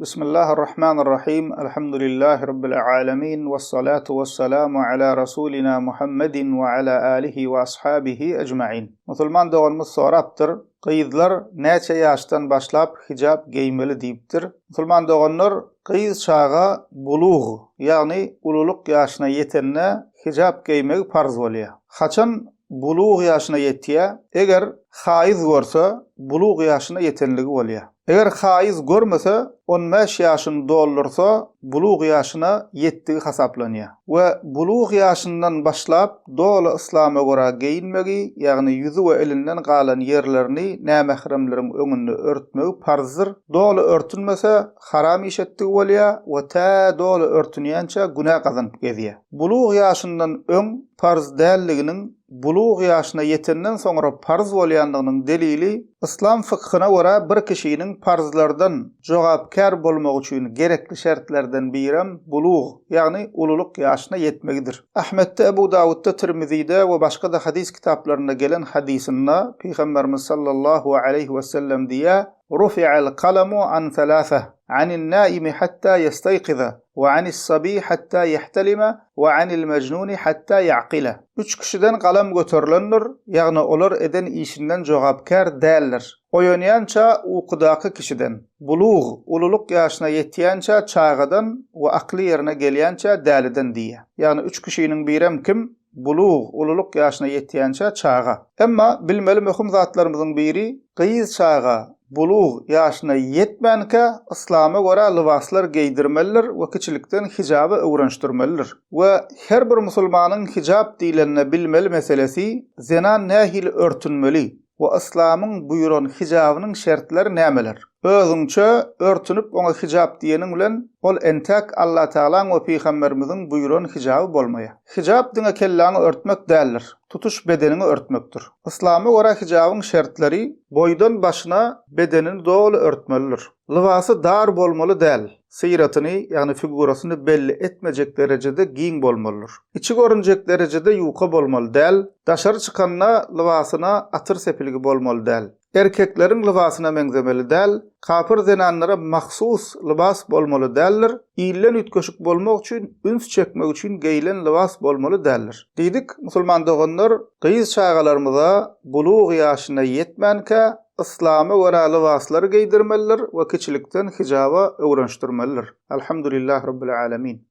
Bismillahirrahmanirrahim. Elhamdülillahi Rabbil alemin. Vessalatu vesselamu ala Rasulina Muhammedin ve ala alihi ve ashabihi ecma'in. Musulman doğanımız soraptır. Qyzlar näçe ýaşdan başlap hijab giýmeli diýipdir. Musulman doğanlar qyz çağa bulug, ýagny ululuk ýaşyna ýetenne hijab giýmek farz bolýar. Haçan bulug ýaşyna ýetýär? Eger haiz görse bulug ýaşyna ýetenligi bolýar. Eger haiz görmese 15 ýaşyny doldursa bulug ýaşyna ýetdigi hasaplanýar. We bulug ýaşyndan başlap doly islama görä giýinmegi, ýagny ýüzi we elinden galan ýerlerini nämehremleriň öňünde örtmegi farzdyr. Doly örtünmese haram işetdigi bolýar we ta doly örtünýänçe günah gazanyp gezýär. Bulug ýaşyndan öň farz dälliginiň bulug ýaşyna ýetenden soňra farz bolýandygynyň delili İslam fıkhına göre bir kişinin farzlardan jogapkar bolmak üçin gerekli şertlerden birem bulug, ýagny ululuk ýaşyna ýetmegidir. Ahmetde, Ebu Davudda, Tirmizi'de we başga da hadis kitaplarynda gelen hadisinde Peygamberimiz sallallahu aleyhi ve sellem diýär: "Rufi'al qalamu an thalatha, anil naimi hatta yastayqiza, ve anis sabi hatta yahtalima, ve anil mecnuni hatta yaqila." Üç kişiden galam göterilendir, ýagny olar eden işinden jogapkar däldir. Oýanýança ukudaky kişiden, bulug, ululuk ýaşyna ýetýänçe çağadan we akly ýerine gelýänçe däliden diýär. Ýagny üç kişiniň birem kim? Bulug, ululuk ýaşyna ýetýänçe çağa. Emma bilmeli möhüm zatlarymyzyň biri, gyýyz çağa bulug ýaşyna ýetmänke islama görä libaslar giydirmelidir we kiçilikden hijaby öwrenşdirmelidir. We her bir musulmanyň hijab diýilende bilmeli meselesi zina nähili örtünmeli we islamyň buyuran hijabynyň şertleri nämeler? Özüňçe örtünüp ona hijab diýeniň bilen ol entek Allah Taala we Peýgamberimiziň buyuran hijaby bolmaýar. Hijab diňe kellany örtmek däldir, tutuş bedenini örtmekdir. Islama görä hijabyň şertleri boydan başyna bedenini doly örtmelidir. Libasy dar bolmaly däl. Syratyny, ýagny figurasyny belli etmejek derejede giň bolmalydyr. İçi görünjek derejede ýuka bolmaly däl. Daşary çykanda libasyna atyr sepiligi bolmaly däl. Erkekleriň libasyna meňzemeli däl. Kapyr zenanlara mahsus libas bolmaly däldir. İllen ütköşük bolmak üçin, üns çekmek üçin geýilen libas bolmaly däldir. Diýdik, musulman doganlar, gyýyz çağalarymyza bulug ýaşyna ýetmänke islama görä libaslary giydirmelidir we kiçilikden hijaba öwrenşdirmelidir. Elhamdülillahi Rabbil alemin.